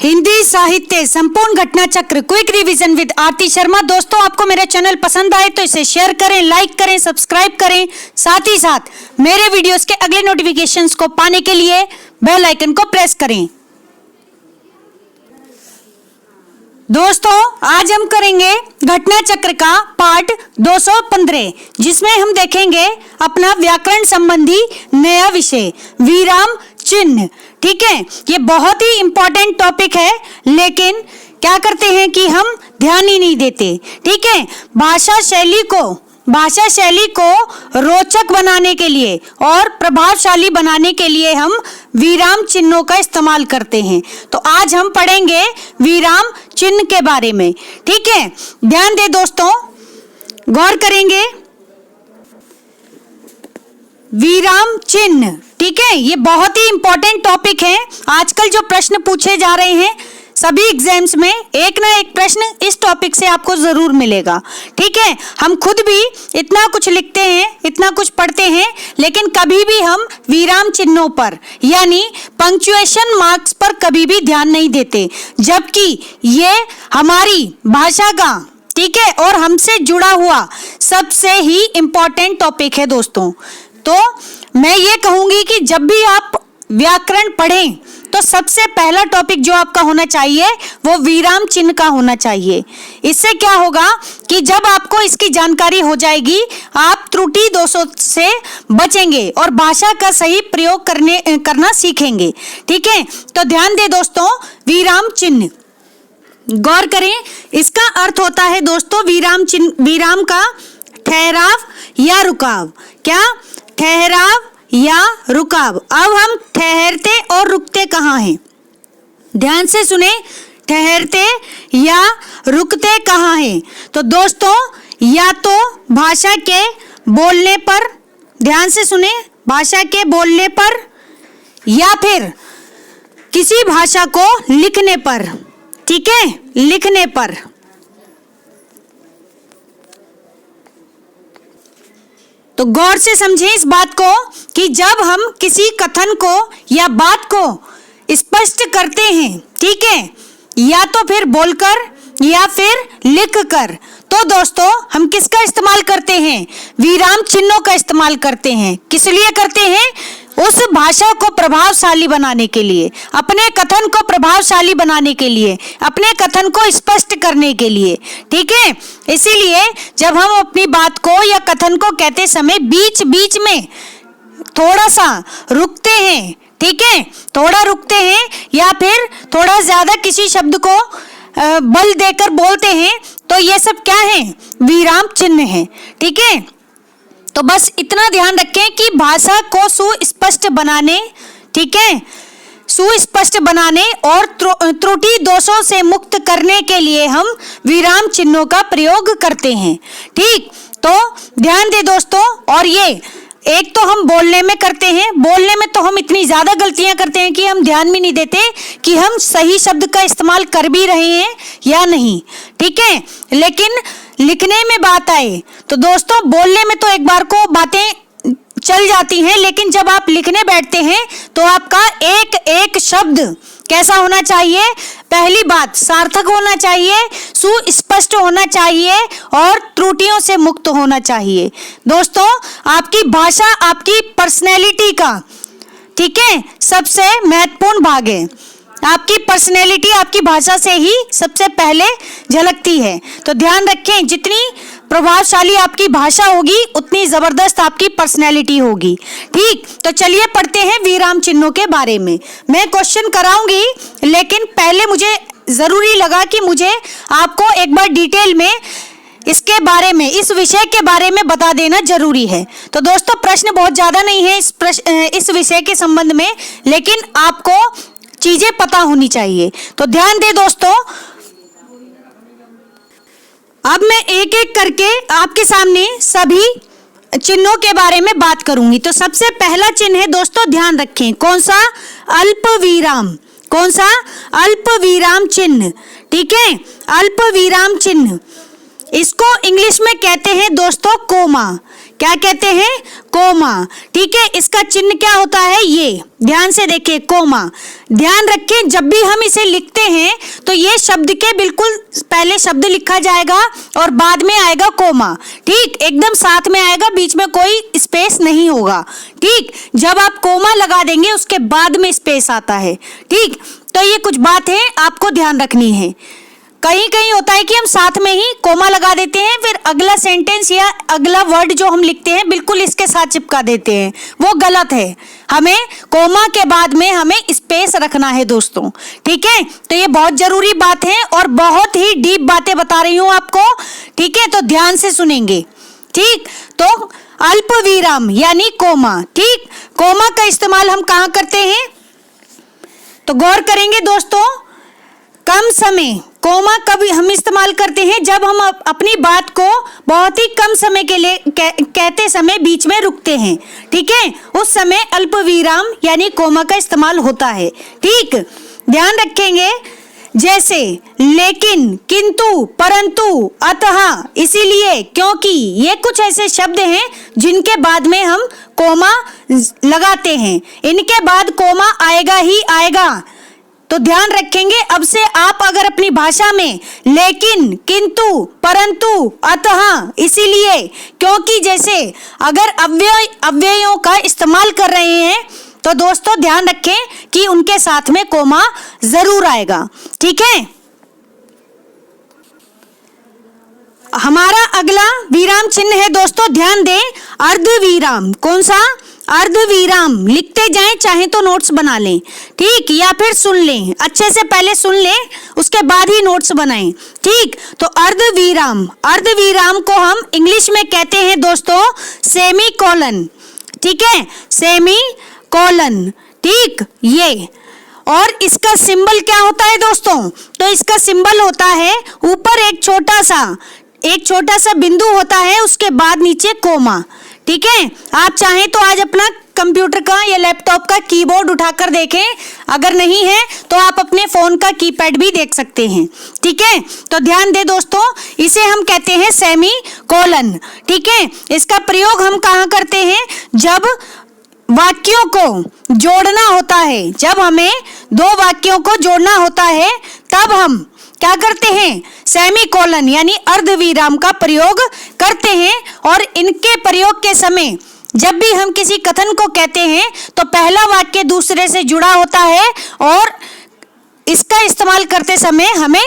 हिंदी साहित्य संपूर्ण घटना चक्र क्विक रिवीजन विद आरती शर्मा। दोस्तों, आपको मेरा चैनल पसंद आए तो इसे शेयर करें, लाइक करें, सब्सक्राइब करें। साथ ही साथ मेरे वीडियोस के अगले नोटिफिकेशंस को पाने के लिए बेल आइकन को प्रेस करें। दोस्तों, आज हम करेंगे घटना चक्र का पार्ट 215, जिसमें हम देखेंगे अपना व्याकरण संबंधी नया विषय विराम चिन्ह। ठीक है, ये बहुत ही इंपॉर्टेंट टॉपिक है, लेकिन क्या करते हैं कि हम ध्यान ही नहीं देते। ठीक है, भाषा शैली को रोचक बनाने के लिए और प्रभावशाली बनाने के लिए हम विराम चिन्हों का इस्तेमाल करते हैं। तो आज हम पढ़ेंगे विराम चिन्ह के बारे में। ठीक है, ध्यान दे दोस्तों, गौर करेंगे। विराम चिन्ह, ठीक है, ये बहुत ही इंपॉर्टेंट टॉपिक है। आजकल जो प्रश्न पूछे जा रहे हैं सभी एग्जाम्स में एक ना एक प्रश्न इस टॉपिक से आपको जरूर मिलेगा। ठीक है, हम खुद भी इतना कुछ लिखते हैं, इतना कुछ पढ़ते हैं, लेकिन कभी भी हम विराम चिन्हों पर यानी पंक्चुएशन मार्क्स पर कभी भी ध्यान नहीं देते, जबकि ये हमारी भाषा का, ठीक है, और हमसे जुड़ा हुआ सबसे ही इंपॉर्टेंट टॉपिक है दोस्तों। तो मैं ये कहूंगी कि जब भी आप व्याकरण पढ़ें तो सबसे पहला टॉपिक जो आपका होना चाहिए वो विराम चिन्ह का होना चाहिए। इससे क्या होगा कि जब आपको इसकी जानकारी हो जाएगी, आप त्रुटि दोषों से बचेंगे और भाषा का सही प्रयोग करना सीखेंगे। ठीक है, तो ध्यान दे दोस्तों, विराम चिन्ह गौर करें। इसका अर्थ होता है दोस्तों विराम चिन्ह, विराम का ठहराव या रुकाव। क्या? ठहराव या रुकाव। अब हम ठहरते और रुकते कहाँ हैं? ध्यान से सुने, ठहरते या रुकते कहाँ हैं? तो दोस्तों, या तो भाषा के बोलने पर, ध्यान से सुने, भाषा के बोलने पर, या फिर किसी भाषा को लिखने पर। ठीक है, लिखने पर। तो गौर से समझें इस बात को कि जब हम किसी कथन को या बात को स्पष्ट करते हैं, ठीक है, या तो फिर बोलकर या फिर लिखकर, तो दोस्तों हम किसका इस्तेमाल करते हैं? विराम चिन्हों का इस्तेमाल करते हैं। किस लिए करते हैं? उस भाषा को प्रभावशाली बनाने के लिए, अपने कथन को प्रभावशाली बनाने के लिए, अपने कथन को स्पष्ट करने के लिए। ठीक है, इसीलिए जब हम अपनी बात को या कथन को कहते समय बीच बीच में थोड़ा सा रुकते हैं, ठीक है, थोड़ा रुकते हैं या फिर थोड़ा ज्यादा किसी शब्द को बल देकर बोलते हैं, तो ये सब क्या है? विराम चिन्ह है। ठीक है, तो बस इतना ध्यान रखें कि भाषा को सुस्पष्ट बनाने, ठीक है, सुस्पष्ट बनाने और त्रुटि दोषों से मुक्त करने के लिए हम विराम चिन्हों का प्रयोग करते हैं। ठीक, तो ध्यान दे दोस्तों। और ये एक तो हम बोलने में करते हैं, बोलने में तो हम इतनी ज्यादा गलतियां करते हैं कि हम ध्यान भी नहीं देते कि हम सही शब्द का इस्तेमाल कर भी रहे हैं या नहीं। ठीक है, लेकिन लिखने में बात आए तो दोस्तों, बोलने में तो एक बार को बातें चल जाती हैं, लेकिन जब आप लिखने बैठते हैं तो आपका एक एक शब्द कैसा होना चाहिए? पहली बात, सार्थक होना चाहिए, सुस्पष्ट होना चाहिए और त्रुटियों से मुक्त होना चाहिए। दोस्तों, आपकी भाषा आपकी पर्सनैलिटी का, ठीक है, सबसे महत्वपूर्ण भाग है। आपकी पर्सनैलिटी आपकी भाषा से ही सबसे पहले झलकती है। तो ध्यान रखें, जितनी प्रभावशाली आपकी भाषा होगी उतनी जबरदस्त आपकी पर्सनैलिटी होगी। ठीक, तो चलिए पढ़ते हैं विराम चिन्हों के बारे में। मैं क्वेश्चन कराऊंगी, लेकिन पहले मुझे जरूरी लगा कि मुझे आपको एक बार डिटेल में इसके बारे में, इस विषय के बारे में बता देना जरूरी है। तो दोस्तों, प्रश्न बहुत ज्यादा नहीं है इस विषय के संबंध में, लेकिन आपको चीजें पता होनी चाहिए। तो ध्यान दे दोस्तों, अब मैं एक एक करके आपके सामने सभी चिन्हों के बारे में बात करूंगी। तो सबसे पहला चिन्ह है दोस्तों, ध्यान रखें, कौन सा? अल्प विराम। कौन सा? अल्प विराम चिन्ह। ठीक है, अल्प विराम चिन्ह, इसको इंग्लिश में कहते हैं दोस्तों कोमा। क्या कहते हैं? कोमा। ठीक है, इसका चिन्ह क्या होता है? ये ध्यान से देखिए, कोमा। ध्यान रखें, जब भी हम इसे लिखते हैं तो ये शब्द के बिल्कुल पहले शब्द लिखा जाएगा और बाद में आएगा कोमा। ठीक, एकदम साथ में आएगा, बीच में कोई स्पेस नहीं होगा। ठीक, जब आप कोमा लगा देंगे उसके बाद में स्पेस आता है। ठीक, तो ये कुछ बात है आपको ध्यान रखनी है। कहीं कहीं होता है कि हम साथ में ही कोमा लगा देते हैं, फिर अगला सेंटेंस या अगला वर्ड जो हम लिखते हैं बिल्कुल इसके साथ चिपका देते हैं, वो गलत है। हमें कोमा के बाद में हमें स्पेस रखना है दोस्तों। ठीक है, तो ये बहुत जरूरी बात है और बहुत ही डीप बातें बता रही हूं आपको। ठीक है, तो ध्यान से सुनेंगे। ठीक, तो अल्प विराम यानी कोमा। ठीक, कोमा का इस्तेमाल हम कहाँ करते हैं? तो गौर करेंगे दोस्तों, कम समय, कोमा कब हम इस्तेमाल करते हैं? जब हम अपनी बात को बहुत ही कम समय के लिए कहते समय बीच में रुकते हैं। ठीक है, उस समय अल्प विराम यानी कोमा का इस्तेमाल होता है। ठीक, ध्यान रखेंगे, जैसे लेकिन, किंतु, परंतु, अतः, इसीलिए, क्योंकि, ये कुछ ऐसे शब्द हैं जिनके बाद में हम कोमा लगाते हैं। इनके बाद कोमा आएगा ही आएगा। तो ध्यान रखेंगे, अब से आप अगर अपनी भाषा में लेकिन, किंतु, परंतु, अतः, इसीलिए, क्योंकि जैसे अगर अव्ययों का इस्तेमाल कर रहे हैं तो दोस्तों ध्यान रखें कि उनके साथ में कोमा जरूर आएगा। ठीक है, हमारा अगला विराम चिन्ह है दोस्तों, ध्यान दें, अर्ध विराम। कौन सा? अर्ध विराम। लिखते जाएं, चाहे तो नोट्स बना लें। ठीक, या फिर सुन लें, अच्छे से पहले सुन लें उसके बाद ही नोट्स बनाएं। ठीक, तो अर्ध विराम, अर्ध विराम को हम इंग्लिश में कहते हैं दोस्तों सेमी कोलन। ठीक है, सेमी कोलन। ठीक, ये, और इसका सिंबल क्या होता है दोस्तों? तो इसका सिंबल होता है ऊपर एक छोटा सा बिंदु होता है, उसके बाद नीचे कोमा। ठीक है, आप चाहें तो आज अपना कंप्यूटर का या लैपटॉप का कीबोर्ड उठाकर देखें, अगर नहीं है तो आप अपने फोन का कीपैड भी देख सकते हैं। ठीक है, तो ध्यान दे दोस्तों, इसे हम कहते हैं सेमी कोलन। ठीक है, इसका प्रयोग हम कहाँ करते हैं? जब वाक्यों को जोड़ना होता है, जब हमें दो वाक्यों को जोड़ना होता है तब हम क्या करते हैं? सेमी कोलन यानी अर्धविराम का प्रयोग करते हैं। और इनके प्रयोग के समय जब भी हम किसी कथन को कहते हैं तो पहला वाक्य दूसरे से जुड़ा होता है और इसका इस्तेमाल करते समय हमें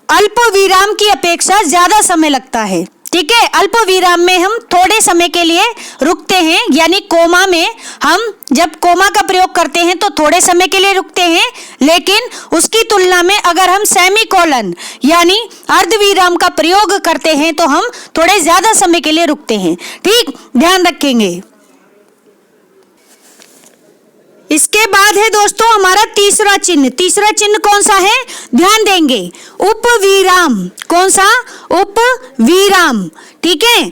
अल्प विराम की अपेक्षा ज्यादा समय लगता है। ठीक है, अल्प विराम में हम थोड़े समय के लिए रुकते हैं, यानी कोमा में हम जब कोमा का प्रयोग करते हैं तो थोड़े समय के लिए रुकते हैं, लेकिन उसकी तुलना में अगर हम सेमी कोलन यानी अर्धविराम का प्रयोग करते हैं तो हम थोड़े ज्यादा समय के लिए रुकते हैं। ठीक, ध्यान रखेंगे। इसके बाद है दोस्तों हमारा तीसरा चिन्ह। तीसरा चिन्ह कौन सा है? ध्यान देंगे, उपविराम। कौन सा? उपविराम। ठीक है,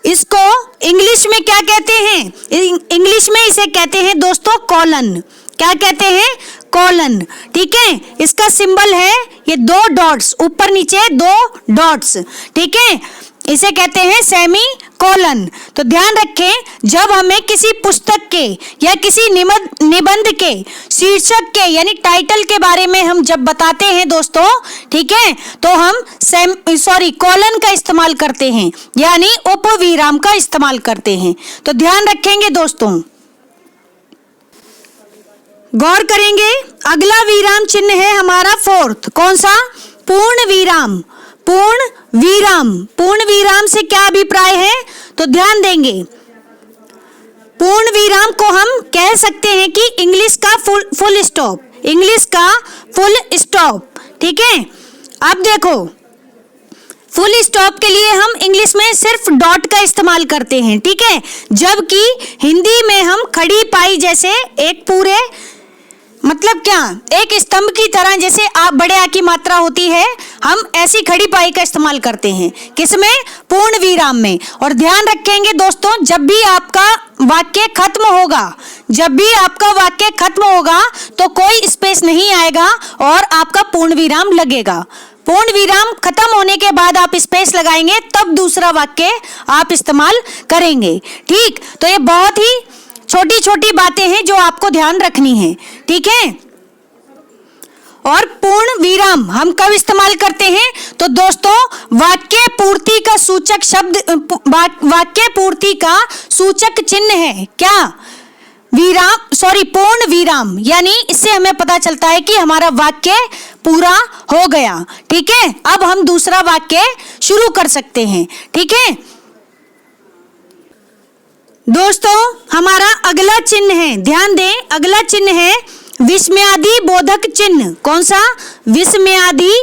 इसको इंग्लिश में क्या कहते हैं? इंग्लिश में इसे कहते हैं दोस्तों कॉलन। क्या कहते हैं? कॉलन। ठीक है, इसका सिंबल है ये दो डॉट्स, ऊपर नीचे दो डॉट्स। ठीक है, इसे कहते हैं सेमी कोलन। तो ध्यान रखें, जब हमें किसी पुस्तक के या किसी निबंध के शीर्षक के यानी टाइटल के बारे में हम जब बताते हैं दोस्तों, ठीक है, तो हम कोलन का इस्तेमाल करते हैं यानी उपविराम का इस्तेमाल करते हैं। तो ध्यान रखेंगे दोस्तों, गौर करेंगे। अगला विराम चिन्ह है हमारा फोर्थ। कौन सा? पूर्ण विराम। पूर्ण विराम। पूर्ण विराम से क्या अभिप्राय है? तो ध्यान देंगे, पूर्ण विराम को हम कह सकते हैं कि इंग्लिश का फुल स्टॉप। इंग्लिश का फुल स्टॉप। ठीक है, अब देखो, फुल स्टॉप के लिए हम इंग्लिश में सिर्फ डॉट का इस्तेमाल करते हैं। ठीक है, जबकि हिंदी में हम खड़ी पाई जैसे एक पूरे मतलब क्या एक स्तंभ की तरह, जैसे आप बड़े आ की मात्रा होती है, हम ऐसी खड़ी पाई का इस्तेमाल करते हैं। किसमें? पूर्ण विराम में। और ध्यान रखेंगे दोस्तों, जब भी आपका वाक्य खत्म होगा तो कोई स्पेस नहीं आएगा और आपका पूर्ण विराम लगेगा। पूर्ण विराम खत्म होने के बाद आप स्पेस लगाएंगे, तब दूसरा वाक्य आप इस्तेमाल करेंगे। ठीक, तो ये बहुत ही छोटी छोटी बातें हैं जो आपको ध्यान रखनी है। ठीक है, और पूर्ण विराम हम कब इस्तेमाल करते हैं? तो दोस्तों, वाक्य पूर्ति का सूचक शब्द, वाक्य पूर्ति का सूचक चिन्ह है क्या? पूर्ण विराम, यानी इससे हमें पता चलता है कि हमारा वाक्य पूरा हो गया। ठीक है, अब हम दूसरा वाक्य शुरू कर सकते हैं। ठीक है दोस्तों, हमारा अगला चिन्ह है, ध्यान दें, अगला चिन्ह है विस्मयादि बोधक चिन्ह। कौन सा? विस्मयादि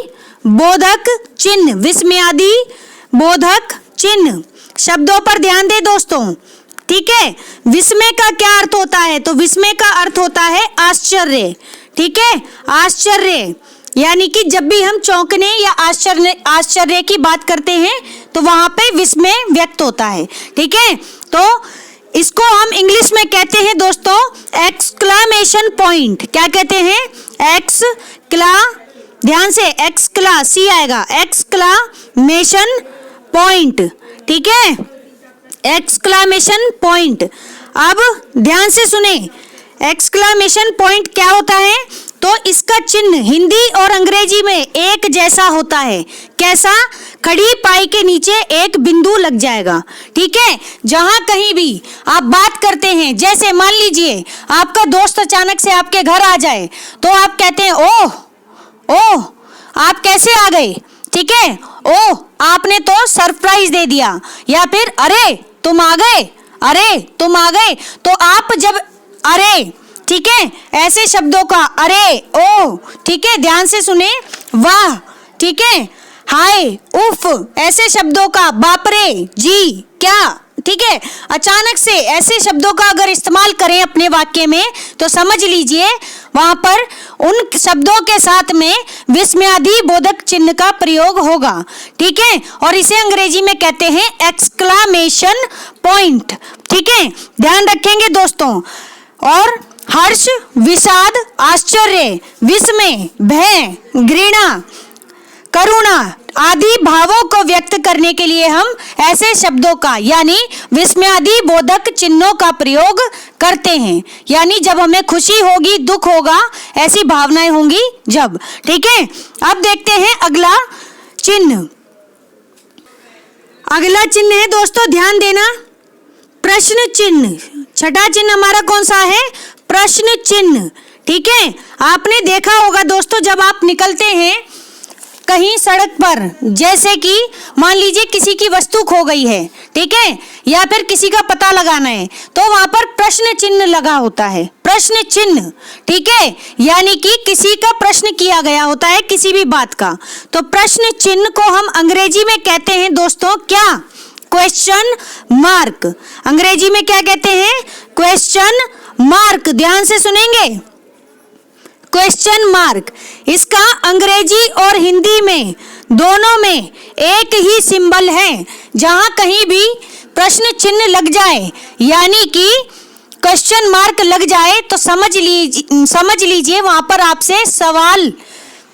बोधक चिन्ह। विस्मयादि बोधक चिन्ह, शब्दों पर ध्यान दें दोस्तों। ठीक है, विस्मय का क्या अर्थ होता है? तो विस्मय का अर्थ होता है आश्चर्य। ठीक है, आश्चर्य, यानी कि जब भी हम चौंकने या आश्चर्य की बात करते हैं तो वहां पे विस्मय व्यक्त होता है। ठीक है, तो इसको हम इंग्लिश में कहते हैं दोस्तों एक्सक्लामेशन पॉइंट। क्या कहते हैं? ध्यान से, सी आएगा, एक्सक्लामेशन पॉइंट। ठीक है, एक्सक्लामेशन पॉइंट। अब ध्यान से सुने, एक्सक्लामेशन पॉइंट क्या होता है? तो इसका चिन्ह हिंदी और अंग्रेजी में एक जैसा होता है। कैसा? खड़ी पाई के नीचे एक बिंदु लग जाएगा। ठीक है, जहां कहीं भी आप बात करते हैं, जैसे मान लीजिए आपका दोस्त अचानक से आपके घर आ जाए, तो आप कहते हैं ओह आप कैसे आ गए? ठीक है, ओह आपने तो सरप्राइज दे दिया, या फिर अरे तुम आ गए। तो आप जब अरे, ठीक है, ऐसे शब्दों का अरे, ओ, ठीक है, ध्यान से सुने, वाह, ठीक है, हाय, उफ, ऐसे शब्दों का बाप रे, जी, क्या, ठीक है, अचानक से ऐसे शब्दों का अगर इस्तेमाल करें अपने वाक्य में तो समझ लीजिए वहां पर उन शब्दों के साथ में विस्मयादि बोधक चिन्ह का प्रयोग होगा। ठीक है, और इसे अंग्रेजी में कहते हैं एक्सक्लामेशन पॉइंट। ठीक है, ध्यान रखेंगे दोस्तों। और हर्ष, विषाद, आश्चर्य, विस्मय, भय, घृणा, करुणा आदि भावों को व्यक्त करने के लिए हम ऐसे शब्दों का यानी विस्मयादि बोधक चिन्हों का प्रयोग करते हैं। यानी जब हमें खुशी होगी, दुख होगा, ऐसी भावनाएं होंगी जब। ठीक है, अब देखते हैं अगला चिन्ह। अगला चिन्ह है दोस्तों, ध्यान देना, प्रश्न चिन्ह। छठा चिन्ह हमारा कौन सा है? प्रश्न चिन्ह। ठीक है, आपने देखा होगा दोस्तों, जब आप निकलते हैं कहीं सड़क पर, जैसे कि मान लीजिए किसी की वस्तु खो गई है, ठीक है, या फिर किसी का पता लगाना है, तो वहां पर प्रश्न चिन्ह लगा होता है। प्रश्न चिन्ह, ठीक है, यानी कि किसी का प्रश्न किया गया होता है किसी भी बात का। तो प्रश्न चिन्ह को हम अंग्रेजी में कहते हैं दोस्तों क्या? Question mark. अंग्रेजी में क्या कहते हैं? Question mark. ध्यान से सुनेंगे, क्वेश्चन मार्क। इसका अंग्रेजी और हिंदी में दोनों में एक ही सिंबल है। जहां कहीं भी प्रश्न चिन्ह लग जाए यानी कि क्वेश्चन मार्क लग जाए तो समझ लीजिए वहां पर आपसे सवाल,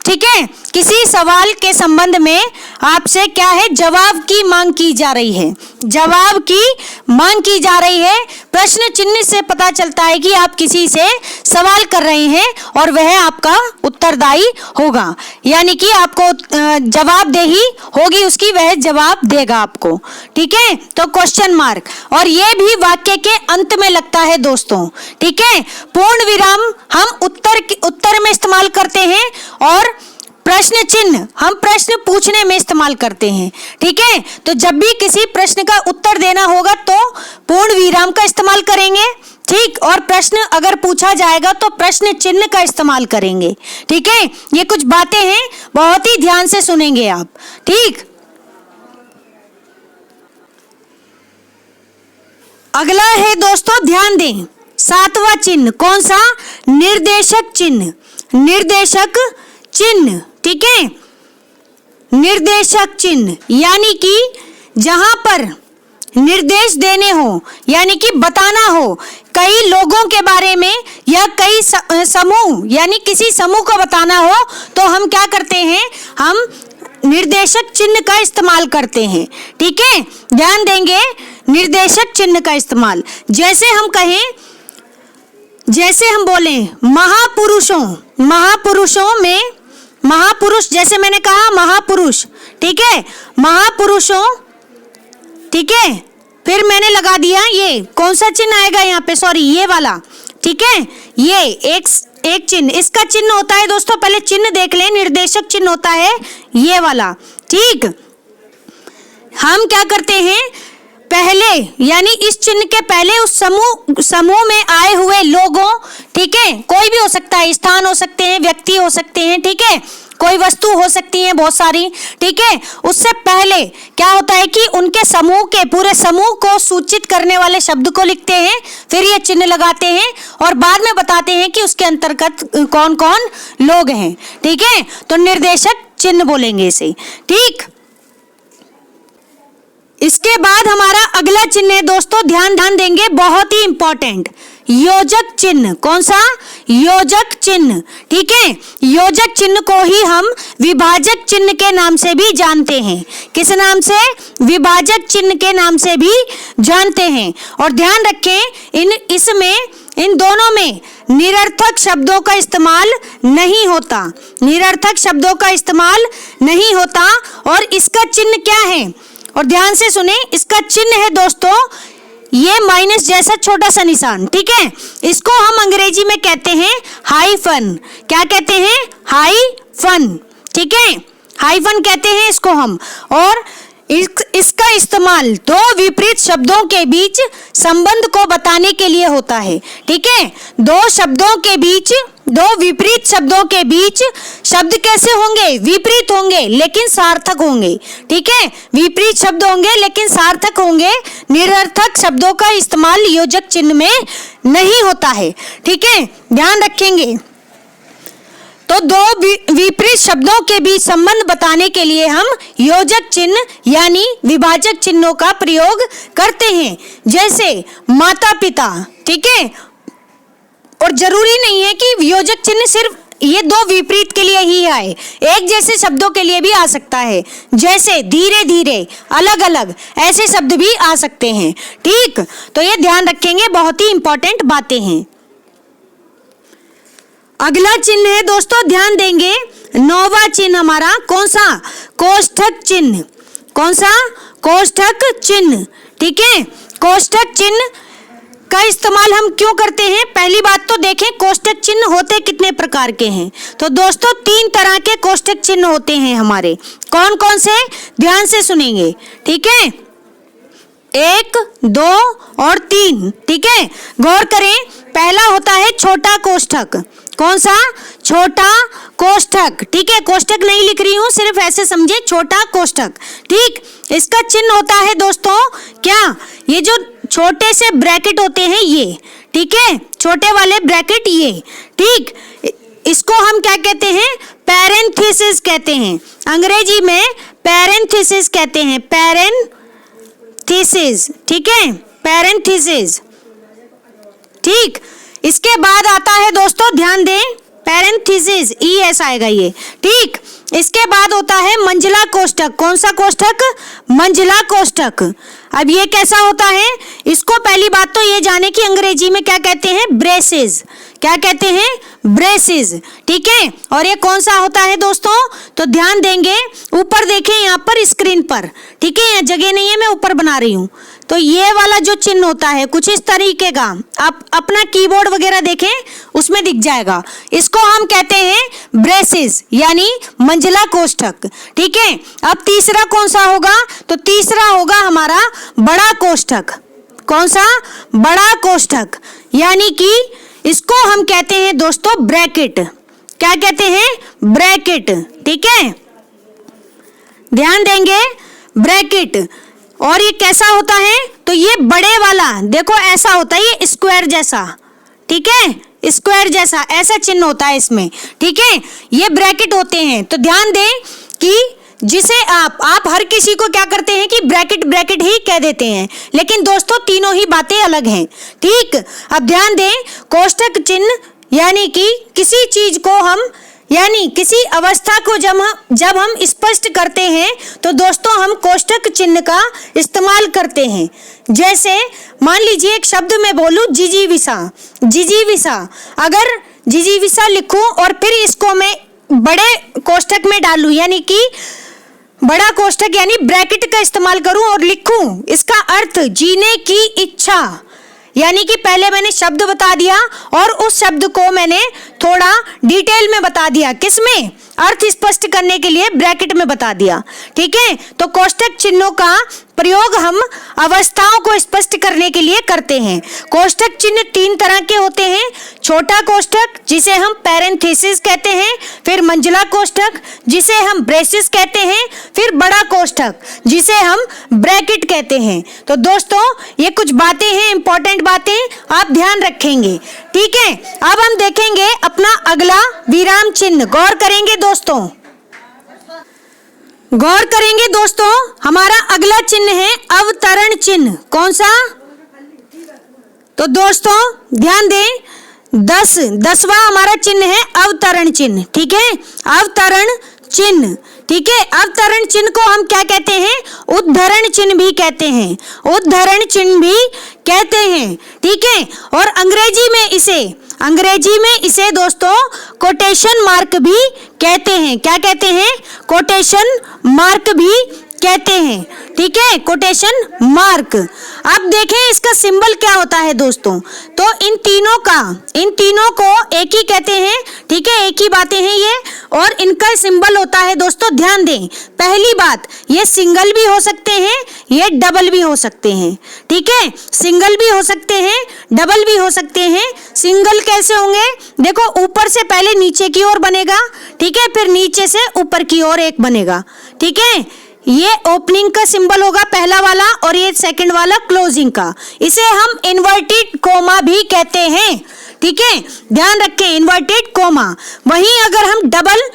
ठीक है, किसी सवाल के संबंध में आपसे क्या है? जवाब की मांग की जा रही है। जवाब की मांग की जा रही है। प्रश्न चिन्ह से पता चलता है कि आप किसी से सवाल कर रहे हैं और वह आपका उत्तरदायी होगा, यानी कि आपको जवाबदेही होगी उसकी, वह जवाब देगा आपको। ठीक है, तो क्वेश्चन मार्क। और ये भी वाक्य के अंत में लगता है दोस्तों। ठीक है, पूर्ण विराम हम उत्तर में इस्तेमाल करते हैं और प्रश्न चिन्ह हम प्रश्न पूछने में इस्तेमाल करते हैं। ठीक है, तो जब भी किसी प्रश्न का उत्तर देना होगा तो पूर्ण विराम का इस्तेमाल करेंगे। ठीक, और प्रश्न अगर पूछा जाएगा तो प्रश्न चिन्ह का इस्तेमाल करेंगे। ठीक है, ये कुछ बातें हैं, बहुत ही ध्यान से सुनेंगे आप। ठीक, अगला है दोस्तों, ध्यान दें, सातवां चिन्ह। कौन सा? निर्देशक चिन्ह। निर्देशक चिन्ह, ठीक है, निर्देशक चिन्ह यानी कि जहां पर निर्देश देने हो, यानी कि बताना हो कई लोगों के बारे में या कई समूह, यानी किसी समूह को बताना हो तो हम क्या करते हैं? हम निर्देशक चिन्ह का इस्तेमाल करते हैं। ठीक है, ध्यान देंगे, निर्देशक चिन्ह का इस्तेमाल। जैसे हम कहें, जैसे हम बोले महापुरुषों, महापुरुषों में महापुरुष, जैसे मैंने कहा महापुरुष, ठीक है, महापुरुषों, ठीक है, फिर मैंने लगा दिया ये कौन सा चिन्ह आएगा यहाँ पे, सॉरी ये वाला, ठीक है, ये एक चिन्ह, इसका चिन्ह होता है दोस्तों, पहले चिन्ह देख लें, निर्देशक चिन्ह होता है ये वाला। ठीक, हम क्या करते हैं, पहले यानी इस चिन्ह के पहले उस समूह में आए हुए लोगों, ठीक है, कोई भी हो सकता है, स्थान हो सकते हैं, व्यक्ति हो सकते हैं, ठीक है, कोई वस्तु हो सकती है बहुत सारी, ठीक है, उससे पहले क्या होता है कि उनके समूह के पूरे समूह को सूचित करने वाले शब्द को लिखते हैं, फिर ये चिन्ह लगाते हैं और बाद में बताते हैं कि उसके अंतर्गत कौन कौन लोग हैं। ठीक है, तो निर्देशक चिन्ह बोलेंगे इसे। ठीक, इसके बाद हमारा अगला चिन्ह है दोस्तों, ध्यान देंगे, बहुत ही इंपॉर्टेंट, योजक चिन्ह। कौन सा? योजक चिन्ह। ठीक है, योजक चिन्ह को ही हम विभाजक चिन्ह के नाम से भी जानते हैं। किस नाम से? विभाजक चिन्ह के नाम से भी जानते हैं। और ध्यान रखें, इन दोनों में निरर्थक शब्दों का इस्तेमाल नहीं होता, निरर्थक शब्दों का इस्तेमाल नहीं होता। और इसका चिन्ह क्या है? और ध्यान से सुने, इसका चिन्ह है दोस्तों ये माइनस जैसा छोटा सा निशान। ठीक है, इसको हम अंग्रेजी में कहते हैं हाइफन। क्या कहते हैं? हाइफन। ठीक है, हाइफन कहते हैं इसको हम। और इसका इस्तेमाल दो विपरीत शब्दों के बीच संबंध को बताने के लिए होता है। ठीक है, दो विपरीत शब्दों के बीच शब्द कैसे होंगे? विपरीत होंगे लेकिन सार्थक होंगे। ठीक है, विपरीत शब्द होंगे लेकिन सार्थक होंगे। निरर्थक शब्दों का इस्तेमाल योजक चिन्ह में नहीं होता है। ठीक है, ध्यान रखेंगे। तो दो विपरीत शब्दों के बीच संबंध बताने के लिए हम योजक चिन्ह यानी विभाजक चिन्हों का प्रयोग करते हैं, जैसे माता पिता। ठीक है, और जरूरी नहीं है कि योजक चिन्ह सिर्फ ये दो विपरीत के लिए ही आए, एक जैसे शब्दों के लिए भी आ सकता है, जैसे धीरे धीरे, अलग अलग, ऐसे शब्द भी आ सकते हैं। ठीक, तो ये ध्यान रखेंगे, बहुत ही इंपॉर्टेंट बातें हैं। अगला चिन्ह है दोस्तों, ध्यान देंगे, नौवां चिन्ह हमारा कौन सा? कोष्ठक चिन्ह। कौन सा? कोष्ठक चिन्ह। ठीक है, कोष्ठक चिन्ह का इस्तेमाल हम क्यों करते हैं? पहली बात तो देखें, कोष्ठक चिन्ह होते कितने प्रकार के हैं? तो दोस्तों 3 तरह के कोष्ठक चिन्ह होते हैं हमारे। कौन कौन से? ध्यान से सुनेंगे। ठीक है, 1, 2 और 3। ठीक है, गौर करें, पहला होता है छोटा कोष्ठक। कौन सा? छोटा कोष्ठक। ठीक है, कोष्ठक नहीं लिख रही हूं, सिर्फ ऐसे समझे, छोटा कोष्ठक। ठीक, इसका चिन्ह होता है दोस्तों क्या? ये जो छोटे से ब्रैकेट होते हैं ये। ठीक है, छोटे वाले ब्रैकेट ये। ठीक, इसको हम क्या कहते हैं? पैरेंथेसिस कहते हैं। अंग्रेजी में पैरेंथेसिस कहते हैं, पैरेंथेसिस। ठीक है, पैरेंथेसिस। ठीक, इसके बाद आता है दोस्तों, ध्यान दें, पैरेंथेसिस, ES आएगा ये। ठीक, इसके बाद होता है मंजिला कोष्ठक। कौन सा कोष्ठक? मंजिला कोष्ठक। अब ये कैसा होता है? इसको पहली बात तो ये जाने कि अंग्रेजी में क्या कहते हैं? ब्रेसेस। क्या कहते हैं? ब्रेसेस। ठीक है, और ये कौन सा होता है दोस्तों? तो ध्यान देंगे, ऊपर देखें यहाँ पर स्क्रीन पर। ठीक है, यहाँ जगह नहीं है, मैं ऊपर बना रही हूँ। तो ये वाला जो चिन्ह होता है कुछ इस तरीके का, आप अपना कीबोर्ड वगैरह देखें, उसमें दिख जाएगा। इसको हम कहते हैं ब्रेसेस यानी मंजिला कोष्ठक। ठीक है, अब तीसरा कौन सा होगा? तो तीसरा होगा हमारा बड़ा कोष्ठक। कौन सा? बड़ा कोष्ठक, यानी कि इसको हम कहते हैं दोस्तों ब्रैकेट। क्या कहते हैं? ब्रैकेट। ठीक है, ध्यान देंगे, ब्रैकेट। और ये कैसा होता है? तो ये बड़े वाला देखो ऐसा होता है, ये स्क्वायर जैसा। ठीक है, स्क्वायर जैसा ऐसा चिन्ह होता है इसमें। ठीक है, ये ब्रैकेट होते हैं। तो ध्यान दें कि जिसे आप हर किसी को क्या करते हैं कि ब्रैकेट ब्रैकेट ही कह देते हैं, लेकिन दोस्तों तीनों ही बातें अलग हैं। ठीक, अब ध्यान दें, कोष्ठक चिन्ह यानी कि किसी चीज को हम यानी किसी अवस्था को जब हम स्पष्ट करते हैं तो दोस्तों हम कोष्ठक चिन्ह का इस्तेमाल करते हैं। जैसे मान लीजिए एक शब्द मैं बोलूं जिजीविषा, जिजीविषा, अगर जिजीविषा लिखूं और फिर इसको मैं बड़े कोष्ठक में डालूं, यानी कि बड़ा कोष्ठक यानी ब्रैकेट का इस्तेमाल करूं और लिखूं इसका अर्थ जीने की इच्छा, यानी कि पहले मैंने शब्द बता दिया और उस शब्द को मैंने थोड़ा डिटेल में बता दिया, किसमें, अर्थ स्पष्ट करने के लिए ब्रैकेट में बता दिया। ठीक है, तो कोष्ठक चिन्हों का प्रयोग हम अवस्थाओं को स्पष्ट करने के लिए करते हैं। कोष्ठक चिन्ह 3 तरह के होते हैं। छोटा कोष्ठक जिसे हम पैरेंथेसिस कहते हैं, फिर मंझला कोष्ठक जिसे हम ब्रेसिस कहते हैं, फिर बड़ा कोष्ठक जिसे हम ब्रैकेट कहते हैं। तो दोस्तों ये कुछ बातें हैं, इंपॉर्टेंट बातें, आप ध्यान रखेंगे। ठीक है, अब हम देखेंगे अपना अगला विराम चिन्ह। गौर करेंगे दोस्तों, गौर करेंगे दोस्तों, हमारा अगला चिन्ह है अवतरण चिन्ह। कौन सा? तो दोस्तों ध्यान दें, 10वां हमारा चिन्ह है अवतरण चिन्ह। ठीक है, अवतरण चिन्ह। ठीक है, अवतरण चिन्ह को हम क्या कहते हैं? उद्धरण चिन्ह भी कहते हैं, उद्धरण चिन्ह भी कहते हैं। ठीक है, और अंग्रेजी में इसे दोस्तों कोटेशन मार्क भी कहते हैं। क्या कहते हैं? कोटेशन मार्क भी कहते हैं। ठीक है, कोटेशन मार्क। अब देखें इसका सिंबल क्या होता है दोस्तों, तो इन तीनों को एक ही कहते हैं। ठीक है, एक ही बातें हैं ये, और इनका सिंबल होता है दोस्तों, ध्यान दें, पहली बात ये सिंगल भी हो सकते हैं, ये डबल भी हो सकते हैं। ठीक है, सिंगल भी हो सकते हैं, डबल भी हो सकते हैं। सिंगल कैसे होंगे? देखो ऊपर से पहले नीचे की ओर बनेगा, ठीक है, फिर नीचे से ऊपर की ओर एक बनेगा। ठीक है, ये ओपनिंग का सिंबल होगा पहला वाला, और ये सेकंड वाला क्लोजिंग का। इसे हम इन्वर्टेड कोमा भी कहते हैं। ठीक है, ध्यान रखें, इन्वर्टेड कोमा। वहीं अगर हम डबल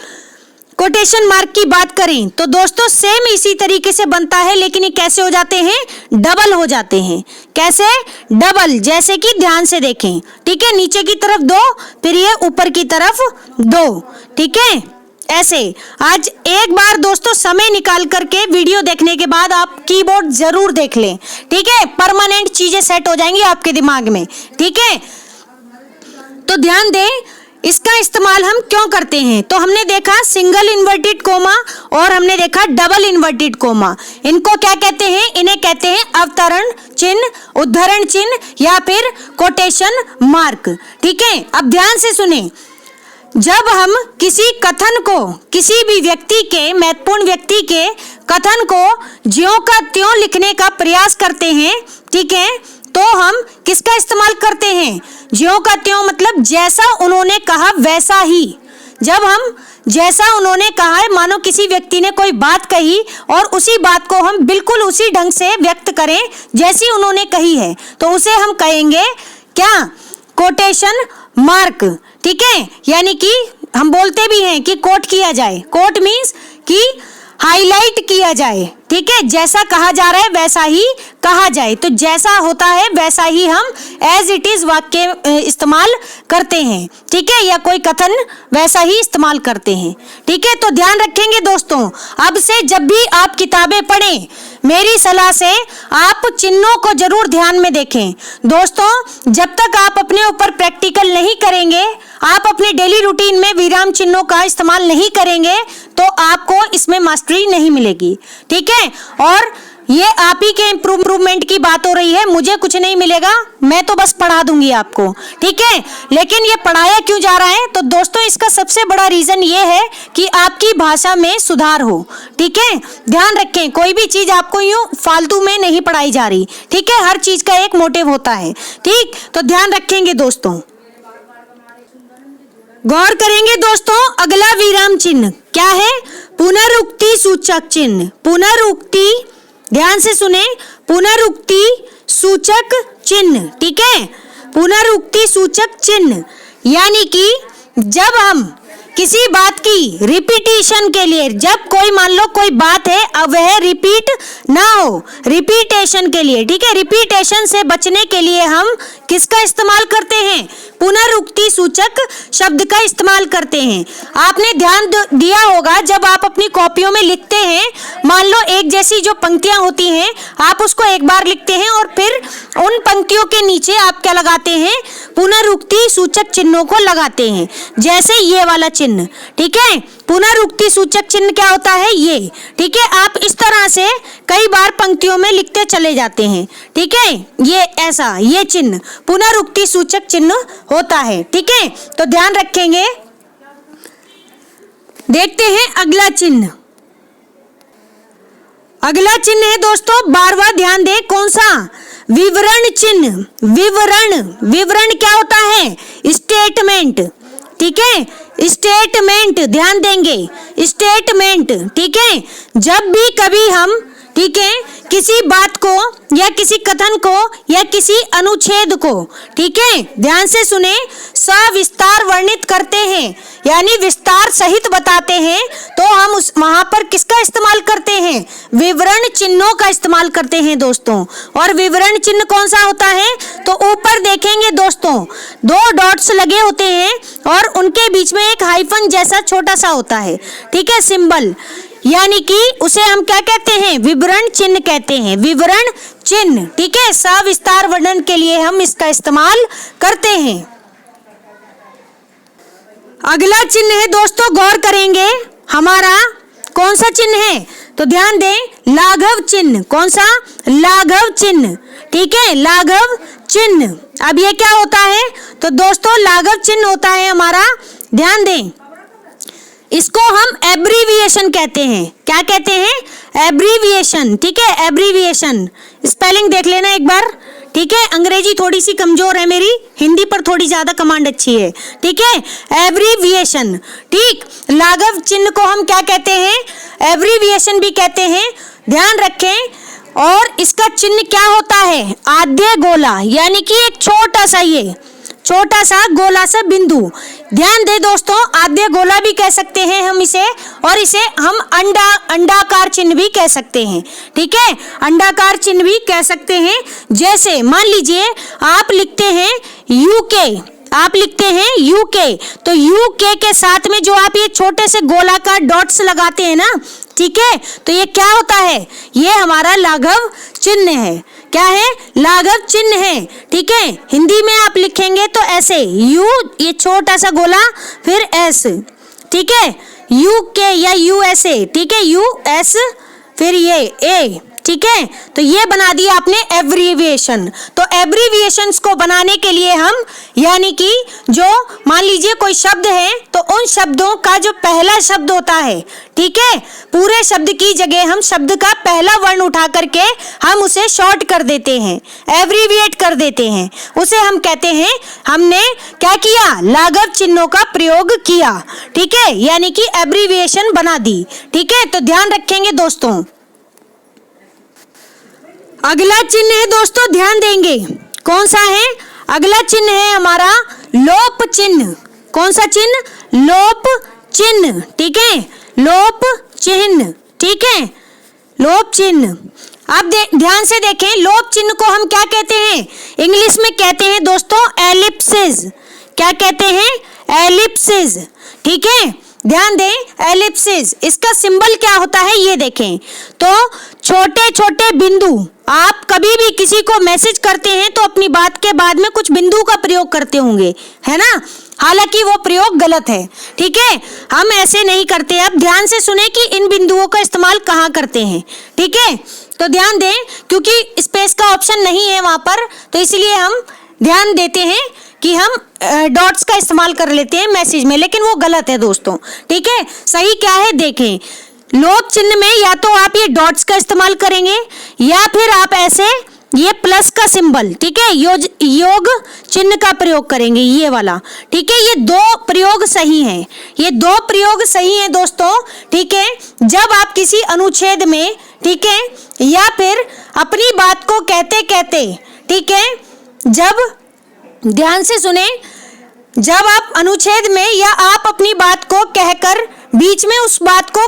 कोटेशन मार्क की बात करें तो दोस्तों सेम इसी तरीके से बनता है, लेकिन ये कैसे हो जाते हैं? डबल हो जाते हैं। कैसे? डबल, जैसे कि ध्यान से देखें। ठीक है, नीचे की तरफ 2, फिर ये ऊपर की तरफ 2। ठीक है, ऐसे। आज एक बार दोस्तों समय निकाल करके वीडियो देखने के बाद आप कीबोर्ड जरूर देख लें। ठीक है, परमानेंट चीजें सेट हो जाएंगी आपके दिमाग में। ठीक है, तो ध्यान दें इसका इस्तेमाल हम क्यों करते हैं। तो हमने देखा सिंगल इन्वर्टेड कोमा और हमने देखा डबल इन्वर्टेड कोमा। इनको क्या कहते हैं? इन्हें कहते हैं अवतरण चिन्ह, उद्धरण चिन्ह या फिर कोटेशन मार्क। ठीक है, अब ध्यान से सुने, जब हम किसी कथन को, किसी भी व्यक्ति के, महत्वपूर्ण व्यक्ति के कथन को ज्यों का त्यों लिखने का प्रयास करते हैं, ठीक है, तो हम किसका इस्तेमाल करते हैं? ज्यों का त्यों, मतलब जैसा उन्होंने कहा वैसा ही। जब हम जैसा उन्होंने कहा है, मानो किसी व्यक्ति ने कोई बात कही और उसी बात को हम बिल्कुल उसी ढंग से व्यक्त करें जैसी उन्होंने कही है, तो उसे हम कहेंगे क्या? Quotation mark. ठीक है, यानी कि हम बोलते भी हैं कि कोट किया जाए। कोट मीन्स कि हाईलाइट किया जाए। ठीक है, जैसा कहा जा रहा है वैसा ही कहा जाए। तो जैसा होता है वैसा ही हम एज इट इज वाक्य इस्तेमाल करते हैं। ठीक है, या कोई कथन वैसा ही इस्तेमाल करते हैं। ठीक है, तो ध्यान रखेंगे दोस्तों, अब से जब भी आप किताबें पढ़ें, मेरी सलाह से आप चिन्हों को जरूर ध्यान में देखें। दोस्तों जब तक आप अपने ऊपर प्रैक्टिकल नहीं करेंगे, आप अपने डेली रूटीन में विराम चिन्हों का इस्तेमाल नहीं करेंगे, तो आपको इसमें मास्टरी नहीं मिलेगी। ठीक है, और ये आप ही के इम्प्रूवमेंट की बात हो रही है, मुझे कुछ नहीं मिलेगा, मैं तो बस पढ़ा दूंगी आपको। ठीक है, लेकिन ये पढ़ाया क्यों जा रहा है? तो दोस्तों इसका सबसे बड़ा रीजन ये है कि आपकी भाषा में सुधार हो। ठीक है, ध्यान रखें, कोई भी चीज आपको यूं फालतू में नहीं पढ़ाई जा रही। ठीक है, हर चीज का एक मोटिव होता है। ठीक, तो ध्यान रखेंगे दोस्तों। गौर करेंगे दोस्तों, अगला विराम चिन्ह क्या है? पुनरुक्ति सूचक चिन्ह। पुनरुक्ति, ध्यान से सुने, पुनरुक्ति सूचक चिन्ह। ठीक है, पुनरुक्ति सूचक चिन्ह, यानी कि जब हम किसी बात की रिपीटेशन के लिए, जब कोई मान लो कोई बात है अब वह रिपीट ना हो, रिपीटेशन के लिए, ठीक है, रिपीटेशन से बचने के लिए हम किसका इस्तेमाल करते हैं? पुनरुक्ति सूचक शब्द का इस्तेमाल करते हैं। आपने ध्यान दिया होगा जब आप अपनी कॉपियों में लिखते हैं, मान लो एक जैसी जो पंक्तियां होती हैं आप उसको एक बार लिखते हैं और फिर उन पंक्तियों के नीचे आप क्या लगाते हैं? पुनरुक्ति सूचक चिन्हों को लगाते हैं, जैसे ये वाला चिन्ह, ठीक है। पुनरुक्ति सूचक चिन्ह क्या होता है? ये, ठीक है। आप इस तरह से कई बार पंक्तियों में लिखते चले जाते हैं, ठीक है। ये ऐसा, ये चिन्ह पुनरुक्ति सूचक चिन्ह होता है, ठीक है। तो ध्यान रखेंगे। देखते हैं अगला चिन्ह। अगला चिन्ह है दोस्तों 12वां, ध्यान दें, कौन सा? विवरण चिन्ह। विवरण, विवरण क्या होता है? स्टेटमेंट, ठीक है, स्टेटमेंट, ध्यान देंगे, स्टेटमेंट, ठीक है। जब भी कभी हम, ठीक है, किसी बात को या किसी कथन को या किसी अनुच्छेद को, ठीक है, ध्यान से सुने, सविस्तार वर्णित करते हैं यानी विस्तार सहित बताते हैं, तो हम उस वहां पर किसका इस्तेमाल करते हैं? विवरण चिन्हों का इस्तेमाल करते हैं दोस्तों। और विवरण चिन्ह कौन सा होता है? तो ऊपर देखेंगे दोस्तों 2 डॉट्स लगे होते हैं और उनके बीच में एक हाइफन जैसा छोटा सा होता है, ठीक है, सिंबल, यानी कि उसे हम क्या कहते हैं? विवरण चिन्ह कहते हैं, विवरण चिन्ह, ठीक है। सविस्तार वर्णन के लिए हम इसका इस्तेमाल करते हैं। अगला चिन्ह है दोस्तों, गौर करेंगे, हमारा कौन सा चिन्ह है? तो ध्यान दें, लाघव चिन्ह। कौन सा? लाघव चिन्ह, ठीक है, लाघव चिन्ह। अब ये क्या होता है? तो दोस्तों लाघव चिन्ह होता है हमारा, ध्यान दें, इसको हम एब्रीविएशन कहते हैं। क्या कहते हैं? एब्रीविएशन, ठीक है, एब्रीविएशन। स्पेलिंग देख लेना एक बार, ठीक है। अंग्रेजी थोड़ी सी कमजोर है मेरी, हिंदी पर थोड़ी ज्यादा कमांड अच्छी है, ठीक है। एब्रीविएशन, ठीक। लाघव चिन्ह को हम क्या कहते हैं? एब्रीविएशन भी कहते हैं, ध्यान रखें। और इसका चिन्ह क्या होता है? आद्य गोला, यानी कि एक छोटा सा, ये छोटा सा गोला सा बिंदु। ध्यान दे दोस्तों, आद्य गोला भी कह सकते हैं हम इसे, और इसे हम अंडाकार चिन्ह भी कह सकते हैं, ठीक है, अंडाकार चिन्ह भी कह सकते हैं। जैसे मान लीजिए आप लिखते हैं यूके, आप लिखते हैं यूके, तो यूके के साथ में जो आप ये छोटे से गोलाकार डॉट्स लगाते हैं ना, ठीक है, तो ये क्या होता है? ये हमारा लाघव चिन्ह है। क्या है? लाघव चिन्ह है, ठीक है। हिंदी में आप लिखेंगे तो ऐसे, यू, ये छोटा सा गोला, फिर एस, ठीक है, यू के या यूएसए, ठीक है, यूएस, फिर ये ए, ठीक है। तो ये बना दिया आपने एब्रीविएशन। तो एब्रीविएशंस को बनाने के लिए हम, यानी कि जो मान लीजिए कोई शब्द है तो उन शब्दों का जो पहला शब्द होता है, ठीक है, पूरे शब्द की जगह हम शब्द का पहला वर्ण उठा करके हम उसे शॉर्ट कर देते हैं, एब्रीविएट कर देते हैं, उसे हम कहते हैं हमने क्या किया? लाघव चिन्हों का प्रयोग किया, ठीक है, यानी कि एब्रीविएशन बना दी, ठीक है। तो ध्यान रखेंगे दोस्तों। अगला चिन्ह है दोस्तों, ध्यान देंगे, कौन सा है? अगला चिन्ह है हमारा लोप चिन्ह। कौन सा चिन्ह? लोप चिन्ह, ठीक है, लोप चिन्ह, ठीक है, लोप चिन्ह। अब ध्यान से देखें, लोप चिन्ह को हम क्या कहते हैं? इंग्लिश में कहते हैं दोस्तों एलिप्सिस। क्या कहते हैं? एलिप्सिस, ठीक है, ध्यान दें, एलिप्सिस। इसका सिंबल क्या होता है ये देखें, तो छोटे छोटे बिंदु। आप कभी भी किसी को मैसेज करते हैं तो अपनी बात के बाद में कुछ बिंदु का प्रयोग करते होंगे, है ना, हालांकि वो प्रयोग गलत है, ठीक है, हम ऐसे नहीं करते। अब ध्यान से सुने कि इन बिंदुओं का इस्तेमाल कहाँ करते हैं, ठीक है। तो ध्यान दें, क्योंकि स्पेस का ऑप्शन नहीं है वहां पर, तो इसलिए हम ध्यान देते हैं कि हम डॉट्स का इस्तेमाल कर लेते हैं मैसेज में, लेकिन वो गलत है दोस्तों, ठीक है। सही क्या है देखें, लोप चिन्ह में या तो आप ये डॉट्स का इस्तेमाल करेंगे या फिर आप ऐसे ये प्लस का सिंबल, ठीक है, योग चिन्ह का प्रयोग करेंगे, ये वाला, ठीक है। ये दो प्रयोग सही हैं, ये दो प्रयोग सही हैं दोस्तों, ठीक है। जब आप किसी अनुच्छेद में, ठीक है, या फिर अपनी बात को कहते कहते, ठीक है, जब ध्यान से सुने, जब आप अनुच्छेद में या आप अपनी बात को कहकर बीच में उस बात को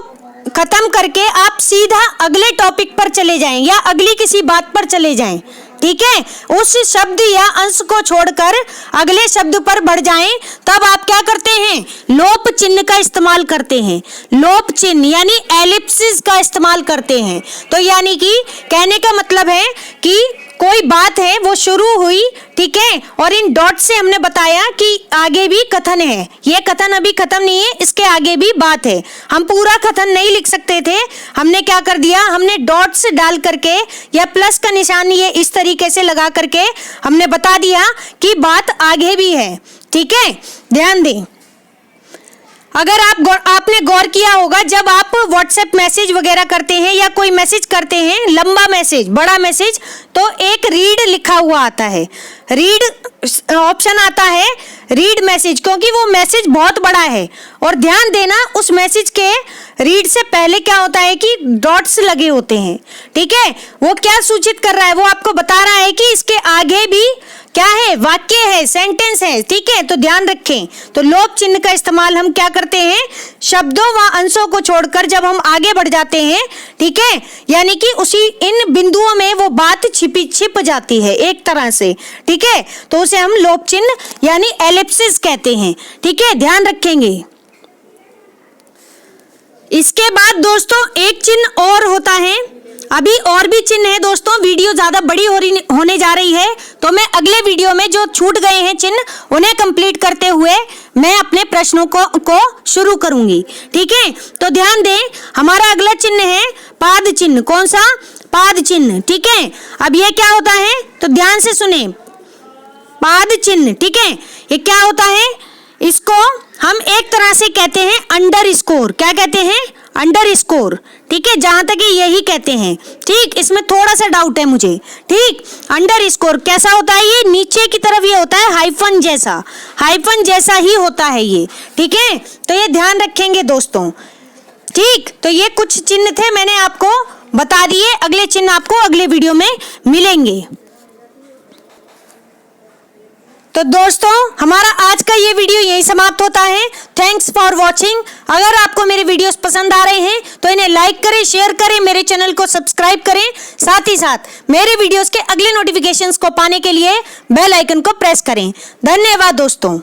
खत्म करके आप सीधा अगले टॉपिक पर चले जाएं या अगली किसी बात पर चले जाएं, ठीक है, उस शब्द या अंश को छोड़कर अगले शब्द पर बढ़ जाएं, तब आप क्या करते हैं, लोप चिन्ह का इस्तेमाल करते हैं। लोप चिन्ह यानी एलिप्सिस का इस्तेमाल करते हैं। तो यानी कि कहने का मतलब है कि कोई बात है वो शुरू हुई, ठीक है, और इन डॉट से हमने बताया कि आगे भी कथन है। ये कथन अभी खत्म नहीं है, इसके आगे भी बात है। हम पूरा कथन नहीं लिख सकते थे, हमने क्या कर दिया, हमने डॉट्स डाल करके या प्लस का निशान ये इस तरीके से लगा करके हमने बता दिया कि बात आगे भी है, ठीक है। ध्यान दें, अगर आपने गौर किया होगा, जब आप व्हाट्सएप मैसेज वगैरह करते हैं या कोई मैसेज करते हैं, लंबा मैसेज, बड़ा मैसेज, तो एक रीड लिखा हुआ आता है, रीड ऑप्शन आता है, रीड मैसेज, क्योंकि वो मैसेज बहुत बड़ा है। और ध्यान देना, उस मैसेज के रीड से पहले क्या होता है कि डॉट्स लगे होते हैं, ठीक है। वो क्या सूचित कर रहा है, वो आपको बता रहा है कि इसके आगे भी क्या है, वाक्य है, सेंटेंस है, ठीक है। तो ध्यान रखें, तो लोप चिन्ह का इस्तेमाल हम क्या करते हैं, शब्दों व अंशों को छोड़कर जब हम आगे बढ़ जाते हैं, ठीक है, यानी कि उसी इन बिंदुओं में वो बात छिप जाती है एक तरह से, ठीक है, तो उसे हम लोप चिन्ह यानी एलिप्सिस कहते हैं, ठीक है, ध्यान रखेंगे। इसके बाद दोस्तों एक चिन्ह और होता है, अभी और भी चिन्ह है दोस्तों, वीडियो ज्यादा बड़ी होने जा रही है, तो मैं अगले वीडियो में जो छूट गए हैं चिन्ह उन्हें कंप्लीट करते हुए मैं अपने प्रश्नों को शुरू करूंगी, ठीक है। तो ध्यान दें, हमारा अगला चिन्ह है पाद चिन्ह। कौन सा, पाद चिन्ह, ठीक है। अब ये क्या होता है, तो ध्यान से सुने, पाद चिन्ह, ठीक है, ये क्या होता है, इसको हम एक तरह से कहते हैं अंडर स्कोर। क्या कहते हैं, अंडर स्कोर, ठीक है, जहां तक यही कहते हैं, ठीक। इसमें थोड़ा सा डाउट है मुझे, ठीक। अंडर स्कोर कैसा होता है, ये नीचे की तरफ ये होता है हाइफन जैसा, हाइफन जैसा ही होता है ये, ठीक है। तो ये ध्यान रखेंगे दोस्तों, ठीक। तो ये कुछ चिन्ह थे, मैंने आपको बता दिए, अगले चिन्ह आपको अगले वीडियो में मिलेंगे। तो दोस्तों हमारा आज का ये वीडियो यहीं समाप्त होता है। Thanks for watching. अगर आपको मेरे वीडियोस पसंद आ रहे हैं तो इन्हें लाइक करें, शेयर करें, मेरे चैनल को सब्सक्राइब करें, साथ ही साथ मेरे वीडियोस के अगले नोटिफिकेशंस को पाने के लिए बेल आइकन को प्रेस करें। धन्यवाद दोस्तों।